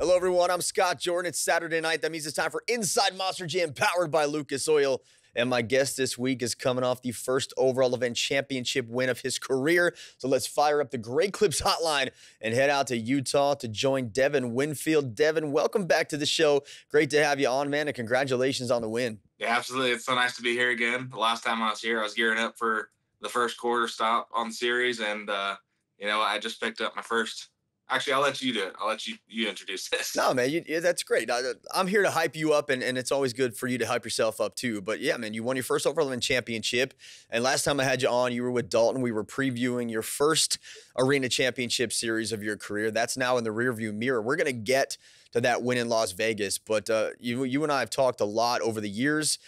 Hello, everyone. I'm Scott Jordan. It's Saturday night. That means it's time for Inside Monster Jam, powered by Lucas Oil. And my guest this week is coming off the first overall event championship win of his career. So let's fire up the Great Clips hotline and head out to Utah to join Devin Winfield. Devin, welcome back to the show. Great to have you on, man, and congratulations on the win. Yeah, absolutely. It's so nice to be here again. The last time I was here, I was gearing up for the first quarter stop on the series, and I just picked up my first. Actually, I'll let you do it. I'll let you introduce this. No, man, that's great. I'm here to hype you up, and it's always good for you to hype yourself up too. But yeah, man, you won your first overall event championship, and last time I had you on, you were with Dalton. We were previewing your first arena championship series of your career. That's now in the rearview mirror. We're gonna get to that win in Las Vegas, but you and I have talked a lot over the years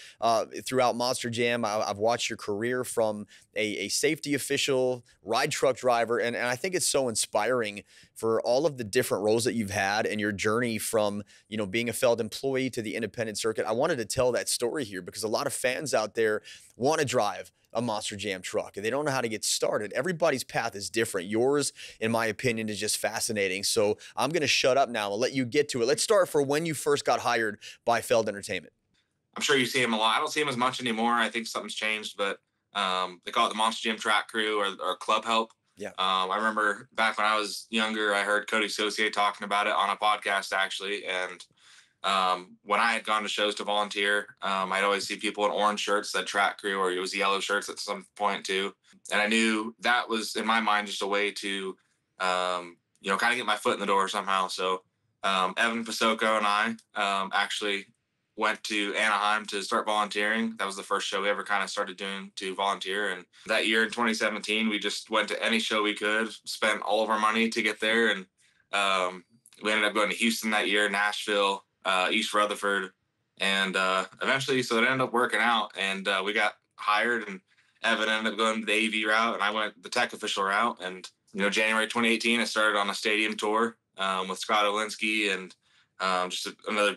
throughout Monster Jam. I've watched your career from a safety official, ride truck driver, and I think it's so inspiring for all of the different roles that you've had and your journey from, being a Feld employee to the independent circuit. I wanted to tell that story here because a lot of fans out there want to drive a Monster Jam truck, and they don't know how to get started. Everybody's path is different. Yours, in my opinion, is just fascinating. So I'm going to shut up now and let you get to it. Let's start for when you first got hired by Feld Entertainment. I'm sure you see him a lot. I don't see him as much anymore. I think something's changed, but they call it the Monster Jam Track Crew or Club Help. Yeah. I remember back when I was younger, I heard Cody Saucier talking about it on a podcast, actually, and when I had gone to shows to volunteer, I'd always see people in orange shirts that track crew, or it was yellow shirts at some point too. And I knew that was, in my mind, just a way to, kind of get my foot in the door somehow. So Evan Pasoko and I actually went to Anaheim to start volunteering. That was the first show we ever kind of started doing to volunteer. And that year in 2017, we just went to any show we could, spent all of our money to get there. And we ended up going to Houston that year, Nashville, East Rutherford, and eventually, so it ended up working out, and we got hired, and Evan ended up going the AV route, and I went the tech official route. And January 2018, I started on a stadium tour with Scott Olinsky and just another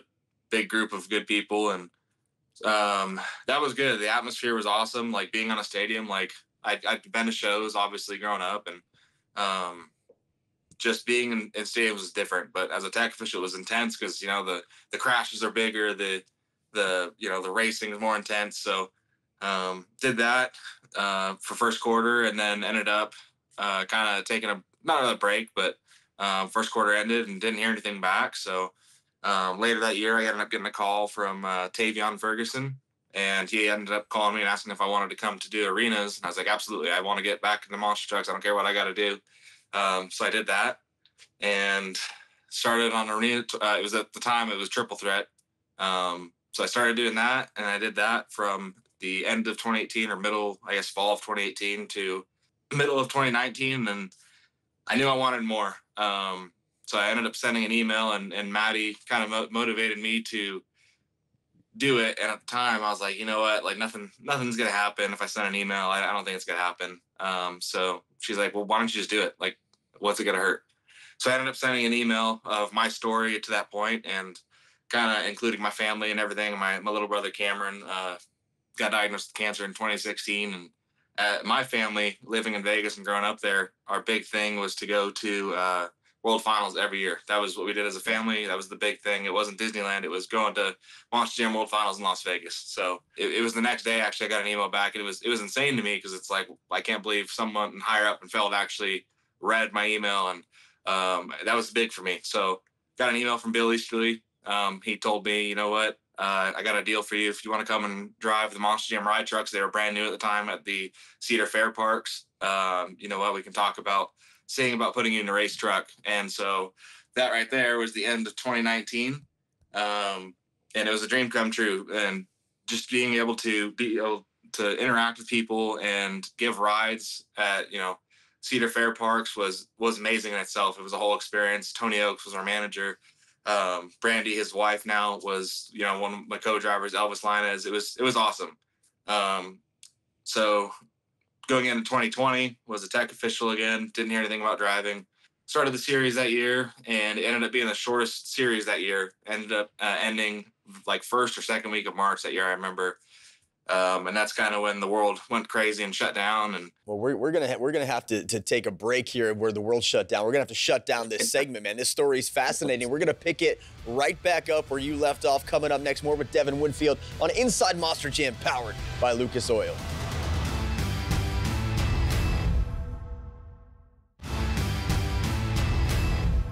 big group of good people, and that was good. The atmosphere was awesome. Like being on a stadium, like I'd been to shows, obviously growing up, and just being in stadiums was different, but as a tech official, it was intense because the crashes are bigger, the racing is more intense. So did that for first quarter, and then ended up kind of taking not a break, but first quarter ended and didn't hear anything back. So later that year, I ended up getting a call from Tavion Ferguson, and he ended up calling me and asking if I wanted to come to do arenas. And I was like, absolutely, I want to get back in the monster trucks. I don't care what I got to do. So I did that and started on arena. It was at the time, it was triple threat. So I started doing that, and I did that from the end of 2018 or fall of 2018 to middle of 2019. And I knew I wanted more. So I ended up sending an email, and Maddie kind of motivated me to do it. And at the time I was like, you know what, like nothing's going to happen. If I send an email, I don't think it's going to happen. So she's like, well, why don't you just do it? Like, what's it going to hurt? So I ended up sending an email of my story to that point, and kind of including my family and everything. My little brother, Cameron, got diagnosed with cancer in 2016. And my family, living in Vegas and growing up there, our big thing was to go to World Finals every year. That was what we did as a family. That was the big thing. It wasn't Disneyland. It was going to Monster Jam World Finals in Las Vegas. So it was the next day, actually, I got an email back. And it was insane to me because it's like, I can't believe someone higher up in Feld actually read my email. And that was big for me. So got an email from Bill Easterly. He told me, you know what, I got a deal for you. If you want to come and drive the Monster Jam ride trucks, they were brand new at the time at the Cedar Fair Parks. You know what, we can talk about seeing about putting you in a race truck. And so that right there was the end of 2019. And it was a dream come true. And just being able to interact with people and give rides at, Cedar Fair Parks was amazing in itself. It was a whole experience. Tony Oaks was our manager. Brandy, his wife now, was, one of my co-drivers, Elvis Linez. It was awesome. So going into 2020, was a tech official again, didn't hear anything about driving. Started the series that year, and it ended up being the shortest series that year. Ended up ending like first or second week of March that year, I remember. And that's kind of when the world went crazy and shut down. And Well, we're gonna have to take a break here where the world shut down. We're gonna have to shut down this segment, man. This story is fascinating. We're gonna pick it right back up where you left off. Coming up next, more with Devin Winfield on Inside Monster Jam, powered by Lucas Oil.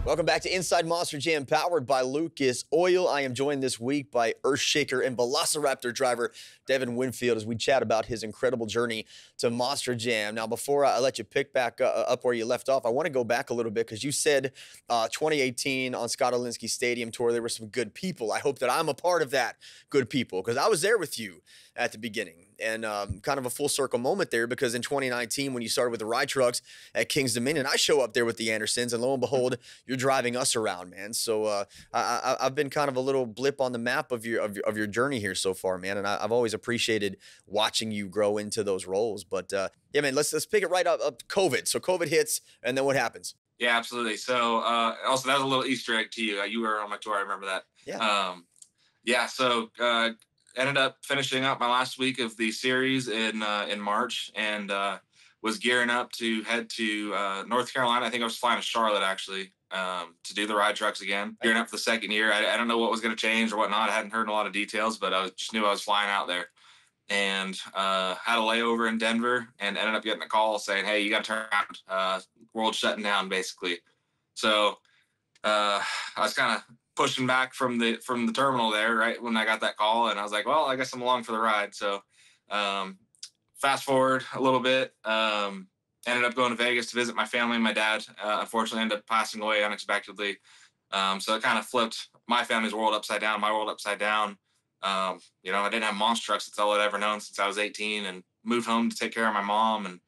Welcome back to Inside Monster Jam, powered by Lucas Oil. I am joined this week by Earthshaker and Velociraptor driver Devin Winfield as we chat about his incredible journey to Monster Jam. Now, before I let you pick back up where you left off, I want to go back a little bit because you said 2018 on Scott Olinsky Stadium Tour, there were some good people. I hope that I'm a part of that good people because I was there with you at the beginning. And kind of a full circle moment there because in 2019, when you started with the ride trucks at King's Dominion, I show up there with the Andersons, and lo and behold, you're driving us around, man. So I've been kind of a little blip on the map of your journey here so far, man. And I've always appreciated watching you grow into those roles. But yeah, man, let's pick it right up COVID. So COVID hits, and then what happens? yeah, absolutely. So also that was a little Easter egg to you. You were on my tour. I remember that. Yeah. Yeah. So ended up finishing up my last week of the series in March, and was gearing up to head to North Carolina. I think I was flying to Charlotte actually to do the ride trucks again. Gearing up for the second year. I don't know what was going to change or whatnot. I hadn't heard a lot of details, but just knew I was flying out there, and had a layover in Denver, and ended up getting a call saying, "Hey, you got to turn around. World's shutting down, basically." So I was kind of pushing back from the terminal there right when I got that call, and I was like, well, I guess I'm along for the ride. So fast forward a little bit, ended up going to Vegas to visit my family. My dad unfortunately ended up passing away unexpectedly, so it kind of flipped my family's world upside down, my world upside down. I didn't have monster trucks. That's all I'd ever known since I was 18, and moved home to take care of my mom, and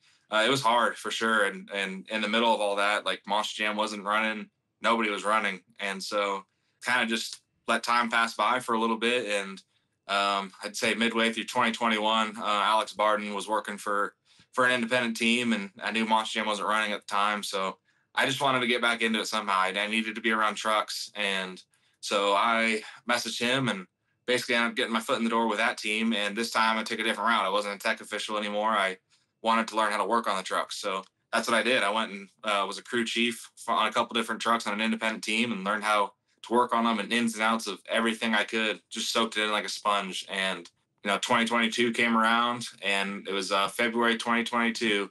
it was hard for sure. And in the middle of all that, like, Monster Jam wasn't running, nobody was running, and so kind of just let time pass by for a little bit. And I'd say midway through 2021, Alex Barden was working for an independent team, and I knew Monster Jam wasn't running at the time. So I just wanted to get back into it somehow. I needed to be around trucks. And so I messaged him and basically ended up getting my foot in the door with that team. And this time I took a different route. I wasn't a tech official anymore. I wanted to learn how to work on the trucks. So that's what I did. I went and was a crew chief on a couple different trucks on an independent team, and learned how to work on them and ins and outs of everything I could, just soaked it in like a sponge. And 2022 came around, and it was February 2022,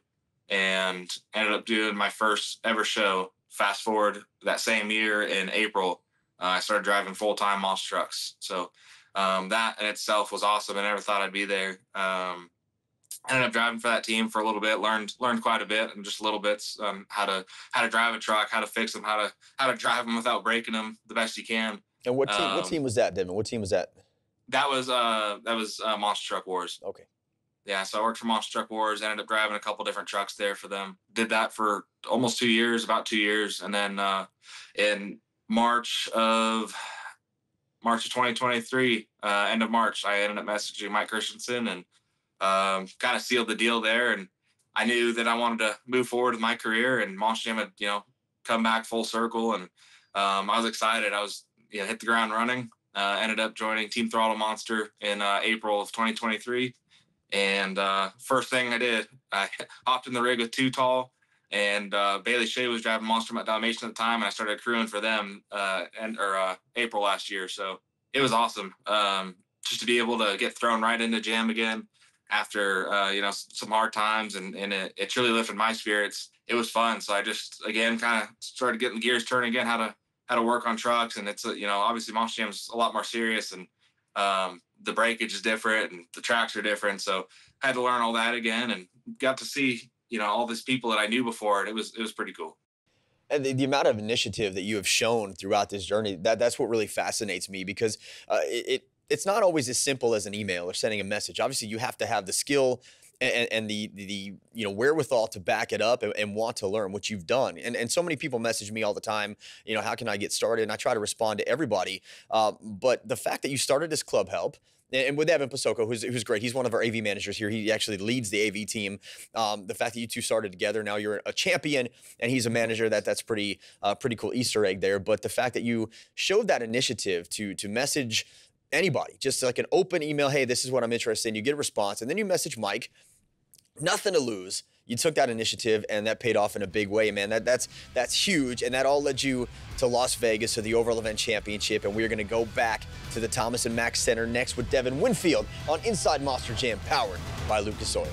and ended up doing my first ever show. Fast forward that same year in April, I started driving full-time monster trucks. So that in itself was awesome. I never thought I'd be there. Ended up driving for that team for a little bit, learned quite a bit, and just little bits how to drive a truck, how to fix them, how to drive them without breaking them the best you can. And what team was that, Devin? What team was that? That was Monster Truck Wars. Okay. Yeah, so I worked for Monster Truck Wars, ended up driving a couple different trucks there for them. Did that for almost 2 years, about 2 years, and then in March of 2023, end of March, I ended up messaging Mike Christensen and kind of sealed the deal there. And I knew that I wanted to move forward with my career, and Monster Jam had, come back full circle. And I was excited. I was, hit the ground running, ended up joining Team Throttle Monster in April of 2023. And first thing I did, I hopped in the rig with Too Tall, and Bailey Shea was driving Monster Mutt Dalmatian at the time, and I started crewing for them April last year. So it was awesome just to be able to get thrown right into jam again after some hard times, and it truly lifted my spirits. It was fun. So I just, again, kind of started getting the gears turning again, how to work on trucks. And it's obviously Monster Jam's a lot more serious, and the breakage is different, and the tracks are different. So I had to learn all that again, and got to see all these people that I knew before, and it was pretty cool. And the amount of initiative that you have shown throughout this journey, that's what really fascinates me, because it's not always as simple as an email or sending a message. Obviously, you have to have the skill and the wherewithal to back it up and want to learn, what you've done. And so many people message me all the time, how can I get started? And I try to respond to everybody. But the fact that you started as club help, and with Evan Pasoko, who's great, he's one of our AV managers here. He actually leads the AV team. The fact that you two started together, now you're a champion, and he's a manager, that's pretty cool Easter egg there. But the fact that you showed that initiative to message anybody, just like an open email. Hey, this is what I'm interested in. You get a response, and then you message Mike. Nothing to lose. You took that initiative, and that paid off in a big way, man. That's huge, and that all led you to Las Vegas to the overall event championship. And we're going to go back to the Thomas and Mack Center next with Devin Winfield on Inside Monster Jam, powered by Lucas Oil.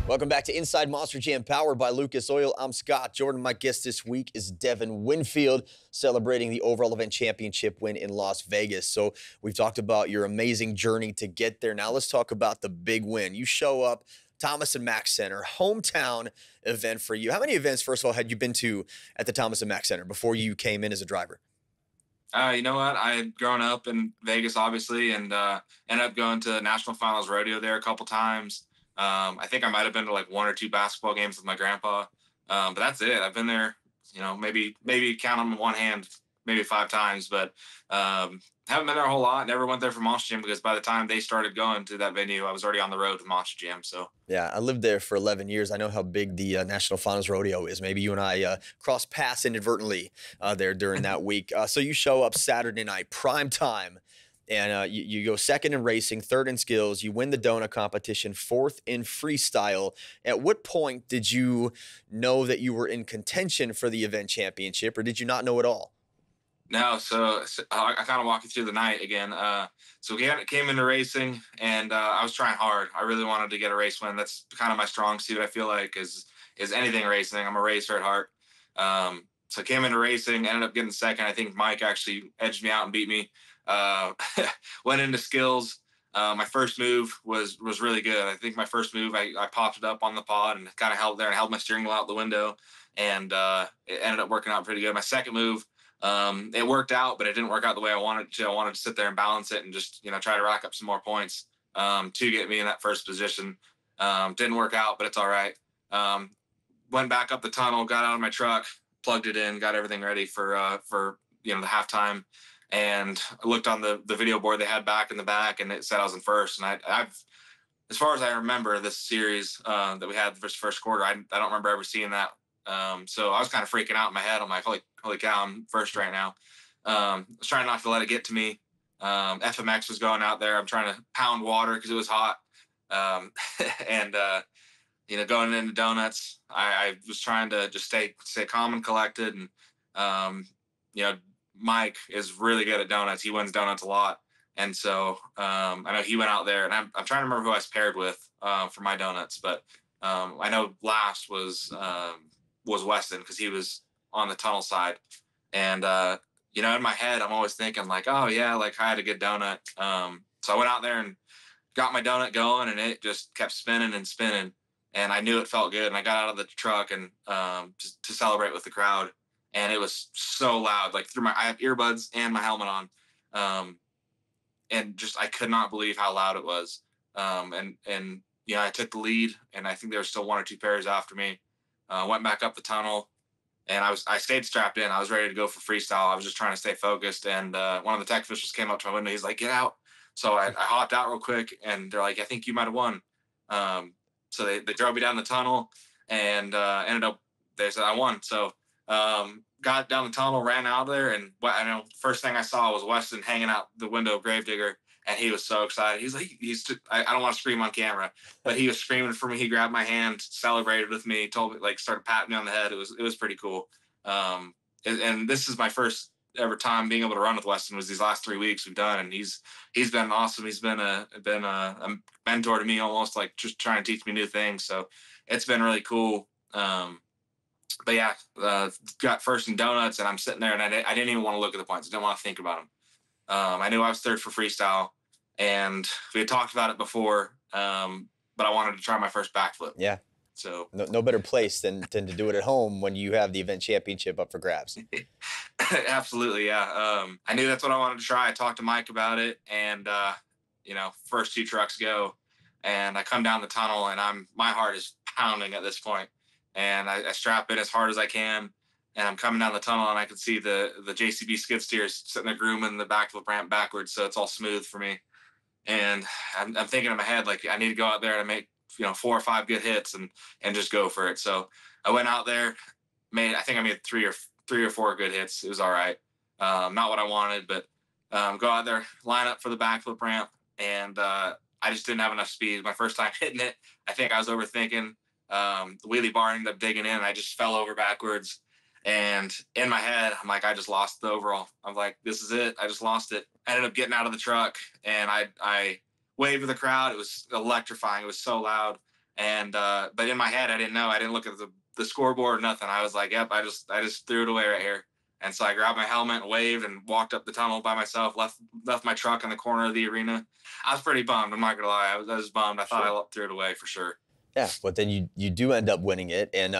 Welcome back to Inside Monster Jam, powered by Lucas Oil. I'm Scott Jordan. My guest this week is Devin Winfield, celebrating the overall event championship win in Las Vegas. So we've talked about your amazing journey to get there. Now let's talk about the big win. You show up, Thomas and Mack Center, hometown event for you. How many events, first of all, had you been to at the Thomas and Mack Center before you came in as a driver? You know what? I had grown up in Vegas, obviously, and ended up going to National Finals Rodeo there a couple times. I think I might have been to like 1 or 2 basketball games with my grandpa. But that's it. I've been there, maybe count them in one hand, maybe 5 times, but haven't been there a whole lot. Never went there for Monster Jam because by the time they started going to that venue, I was already on the road with Monster Jam. So yeah, I lived there for 11 years. I know how big the National Finals Rodeo is. Maybe you and I crossed paths inadvertently there during that week. So you show up Saturday night, prime time. And you go second in racing, third in skills. You win the donut competition, fourth in freestyle. At what point did you know that you were in contention for the event championship, or did you not know at all? no, so I kind of walk you through the night again. So we came into racing, and I was trying hard. I really wanted to get a race win. That's kind of my strong suit. I feel like is anything racing. I'm a racer at heart. So I came into racing, ended up getting second. I think Mike actually edged me out and beat me. Went into skills. My first move was really good. I think my first move, I popped it up on the pod and kind of held there and held my steering wheel out the window, and it ended up working out pretty good. My second move, it worked out, but it didn't work out the way I wanted to. I wanted to sit there and balance it and just try to rack up some more points to get me in that first position. Didn't work out, but it's all right. Went back up the tunnel, got out of my truck, plugged it in, got everything ready for the halftime. And I looked on the video board they had back in the back, and it said I was in first. And I've, as far as I remember, this series that we had the first quarter, I don't remember ever seeing that. So I was kind of freaking out in my head. I'm like, holy cow, I'm first right now. I was trying not to let it get to me. FMX was going out there. I'm trying to pound water because it was hot. And going into donuts, I was trying to just stay calm and collected. And Mike is really good at donuts. He wins donuts a lot. And so I know he went out there, and I'm trying to remember who I was paired with for my donuts. But I know last was Weston because he was on the tunnel side. And, in my head, I'm always thinking like, oh, yeah, like I had a good donut. So I went out there and got my donut going, and it just kept spinning and spinning. And I knew it felt good. And I got out of the truck and just to celebrate with the crowd. And it was so loud, like I have earbuds and my helmet on. And just, I could not believe how loud it was. I took the lead, and I think there was still 1 or 2 pairs after me. Went back up the tunnel, and I stayed strapped in. I was ready to go for freestyle. I was just trying to stay focused. And one of the tech officials came up to my window. He's like, get out. So I hopped out real quick, and they're like, I think you might've won. So they drove me down the tunnel, and ended up, they said I won. So got down the tunnel, ran out there, and first thing I saw was Weston hanging out the window of Gravedigger, and he was so excited. He's like, I don't want to scream on camera, but he was screaming for me. He grabbed my hand, celebrated with me, told me, like, started patting me on the head. It was pretty cool. And this is my first ever time being able to run with Weston. Was these last 3 weeks we've done, and he's been awesome. He's been a mentor to me, almost like just trying to teach me new things. So it's been really cool. But yeah, got first in donuts, and I'm sitting there, and I didn't even want to look at the points. I didn't want to think about them. I knew I was third for freestyle, and we had talked about it before, but I wanted to try my first backflip. Yeah. So no better place than to do it at home when you have the event championship up for grabs. Absolutely, yeah. I knew that's what I wanted to try. I talked to Mike about it, and first 2 trucks go, and I come down the tunnel, and my heart is pounding at this point. And I strap in as hard as I can, and I'm coming down the tunnel, and I can see the JCB skid steers sitting there grooming the backflip ramp backwards, so it's all smooth for me. And I'm thinking in my head, like, I need to go out there and make 4 or 5 good hits and just go for it. So I went out there, I think I made 3 3 or 4 good hits. It was all right. Not what I wanted, but go out there, line up for the backflip ramp, and I just didn't have enough speed. My first time hitting it, I think I was overthinking. The wheelie bar ended up digging in, and I just fell over backwards. And in my head, I'm like, I just lost the overall. I'm like, this is it. I just lost it. I ended up getting out of the truck, and I waved to the crowd. It was electrifying. It was so loud. And but in my head, I didn't know. I didn't look at the scoreboard or nothing. I was like, yep, I just threw it away right here. And so I grabbed my helmet and waved and walked up the tunnel by myself, left my truck in the corner of the arena. I was pretty bummed. I'm not going to lie. I was bummed. I thought I threw it away for sure. Yeah, but then you do end up winning it. And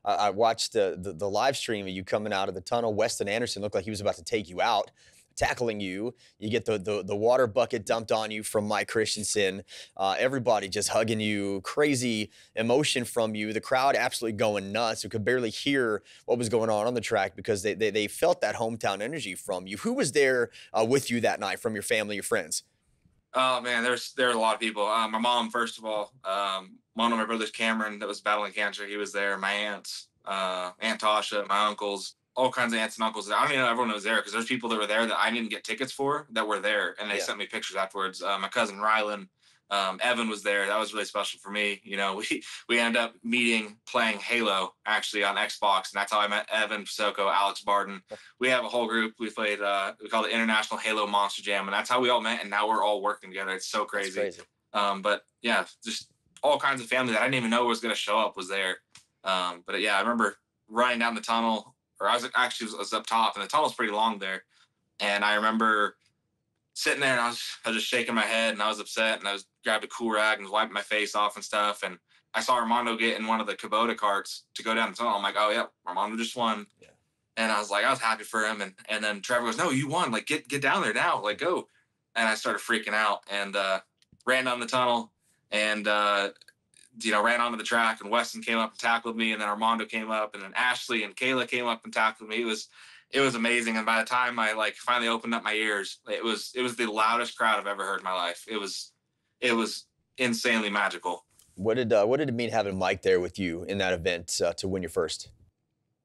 I watched the live stream of you coming out of the tunnel. Weston Anderson looked like he was about to take you out, tackling you. You get the water bucket dumped on you from Mike Christensen. Everybody just hugging you, crazy emotion from you. The crowd absolutely going nuts. You could barely hear what was going on the track because they felt that hometown energy from you. Who was there with you that night from your family, your friends? Oh man, there's a lot of people. My mom, first of all, one of my brothers, Cameron, that was battling cancer. He was there. My aunts, Aunt Tasha, my uncles, all kinds of aunts and uncles. I don't even know everyone was there because there's people that were there that I didn't get tickets for that were there, and they sent me pictures afterwards. My cousin Rylan, Evan was there. That was really special for me. You know, we ended up meeting playing Halo actually on Xbox, and that's how I met Evan, Soko, Alex Barden. We have a whole group. We played we call it International Halo Monster Jam, and that's how we all met. And now we're all working together. It's so crazy. But yeah, just all kinds of family that I didn't even know was going to show up was there. But yeah, I remember running down the tunnel, or I was up top, and the tunnel's pretty long there. And I remember sitting there, and I was just shaking my head, and I was upset, and I was grabbed a cool rag and was wiping my face off and stuff. And I saw Armando get in one of the Kubota carts to go down the tunnel. I'm like, oh yeah, Armando just won. Yeah. And I was happy for him. And then Trevor goes, no, you won. Like, get down there now. Like, go. And I started freaking out and ran down the tunnel and ran onto the track. And Weston came up and tackled me, and then Armando came up, and then Ashley and Kayla came up and tackled me. It was amazing. And by the time I finally opened up my ears, it was the loudest crowd I've ever heard in my life. It was insanely magical. What did it mean having Mike there with you in that event to win your first?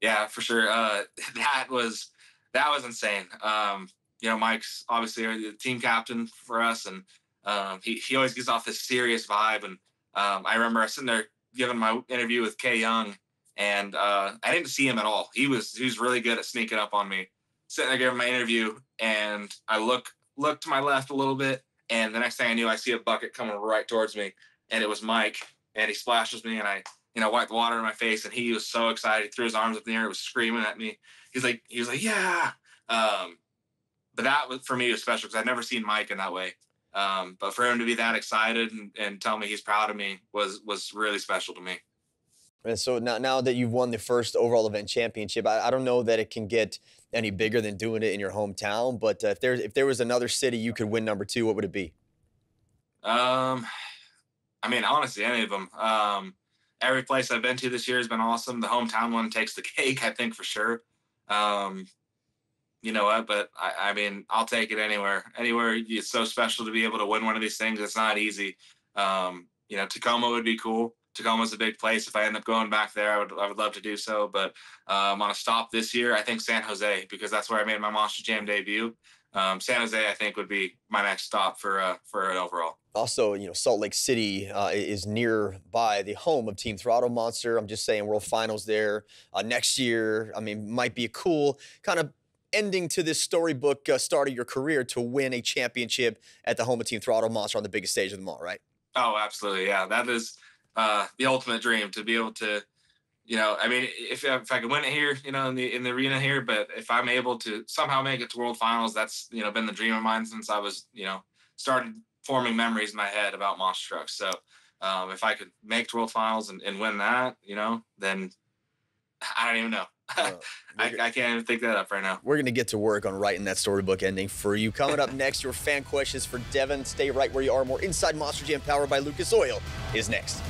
Yeah, for sure. That was insane. Mike's obviously the team captain for us, and he always gives off this serious vibe. And I remember I was sitting there giving my interview with Kay Young, and I didn't see him at all. He was really good at sneaking up on me. Sitting there giving my interview, and I look to my left a little bit, and the next thing I knew, I see a bucket coming right towards me, and it was Mike, and he splashes me, and I wiped water in my face, and he was so excited. He threw his arms up in the air, was screaming at me. He was like, yeah. But that was, for me, was special because I'd never seen Mike in that way. But for him to be that excited and tell me he's proud of me was really special to me. And so now that you've won the first overall event championship, I don't know that it can get any bigger than doing it in your hometown. But if there was another city you could win number 2, what would it be? Honestly, any of them. Every place I've been to this year has been awesome. The hometown one takes the cake, I think, for sure. You know what? But I'll take it anywhere. Anywhere, it's so special to be able to win one of these things. It's not easy. Tacoma would be cool. Tacoma's a big place. If I end up going back there, I would love to do so. But on a stop this year, I think San Jose, because that's where I made my Monster Jam debut. San Jose, I think, would be my next stop for an overall. Also, Salt Lake City is nearby, the home of Team Throttle Monster. I'm just saying, World Finals there next year. Might be a cool kind of ending to this storybook start of your career to win a championship at the home of Team Throttle Monster on the biggest stage of them all, right? Oh, absolutely, yeah. That is the ultimate dream, to be able to, if I could win it here, in the arena here, but if I'm able to somehow make it to World Finals, that's been the dream of mine since I was started forming memories in my head about monster trucks. So if I could make it to World Finals and win that, then I don't even know. I can't even think that up right now. We're going to get to work on writing that storybook ending for you. Coming up next, your fan questions for Devin. Stay right where you are. More Inside Monster Jam powered by Lucas Oil is next.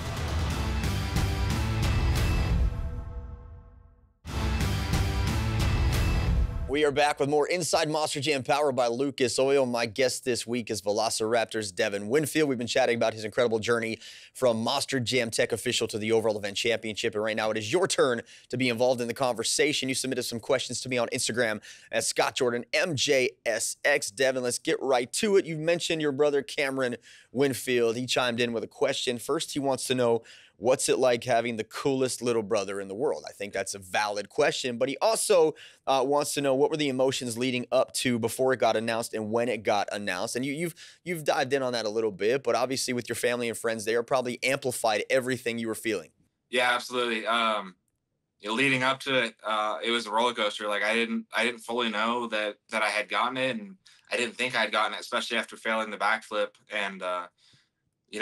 We are back with more Inside Monster Jam powered by Lucas Oil. My guest this week is Velociraptor's Devin Winfield. We've been chatting about his incredible journey from Monster Jam Tech official to the overall event championship. And right now it is your turn to be involved in the conversation. You submitted some questions to me on Instagram at ScottJordanMJSX. Devin, let's get right to it. You mentioned your brother Cameron Winfield. He chimed in with a question. First, he wants to know, what's it like having the coolest little brother in the world? I think that's a valid question, but he also wants to know, what were the emotions leading up to before it got announced and when it got announced? And you've dived in on that a little bit, but obviously with your family and friends there, probably amplified everything you were feeling. Yeah, absolutely. Leading up to it, it was a roller coaster. Like I didn't fully know that I had gotten it, and I didn't think I'd gotten it, especially after failing the backflip. And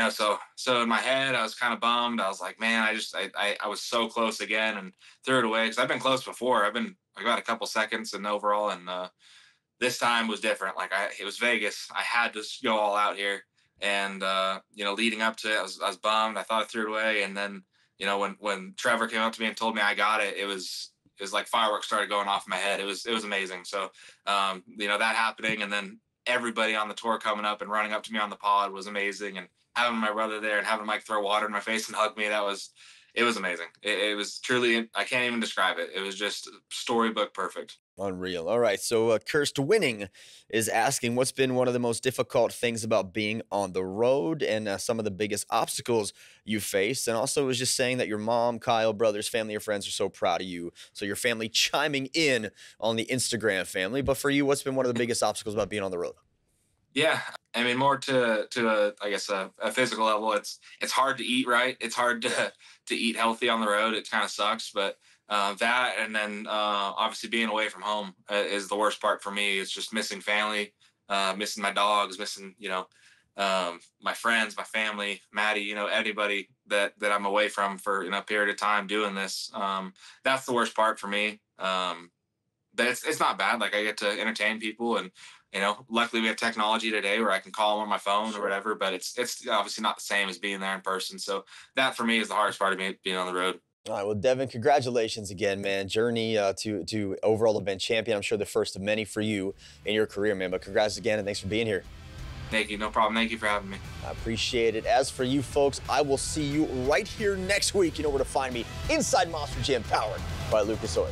so in my head, I was kind of bummed. I was like, man, I was so close again and threw it away, because I've been close before. I got a couple seconds in overall, and this time was different. Like it was Vegas. I had to go all out here, and leading up to it, I was bummed. I thought I threw it away, and then when Trevor came up to me and told me I got it, it was like fireworks started going off in my head. It was amazing. So that happening, and then everybody on the tour coming up and running up to me on the pod was amazing, and having my brother there and having Mike throw water in my face and hug me, it was amazing. It was truly, I can't even describe it. It was just storybook perfect. Unreal. All right. So Cursed Winning is asking, what's been one of the most difficult things about being on the road, and some of the biggest obstacles you faced? And also was just saying that your mom, Kyle, brothers, family, or friends are so proud of you. So your family chiming in on the Instagram family. But for you, what's been one of the biggest obstacles about being on the road? Yeah, I mean, more to I guess a physical level. It's hard to eat right. It's hard to eat healthy on the road. It kind of sucks, but that, and then obviously being away from home is the worst part for me. It's just missing family, missing my dogs, missing my friends, my family, Maddie. Anybody that I'm away from for a period of time doing this. That's the worst part for me. But it's not bad. Like I get to entertain people, and luckily we have technology today where I can call them on my phone or whatever, but it's obviously not the same as being there in person. So that for me is the hardest part of me being on the road. All right, well, Devin, congratulations again, man. Journey to overall event champion. I'm sure the first of many for you in your career, man. But congrats again, and thanks for being here. Thank you. No problem. Thank you for having me. I appreciate it. As for you folks, I will see you right here next week. You know where to find me. Inside Monster Jam, powered by Lucas Oil.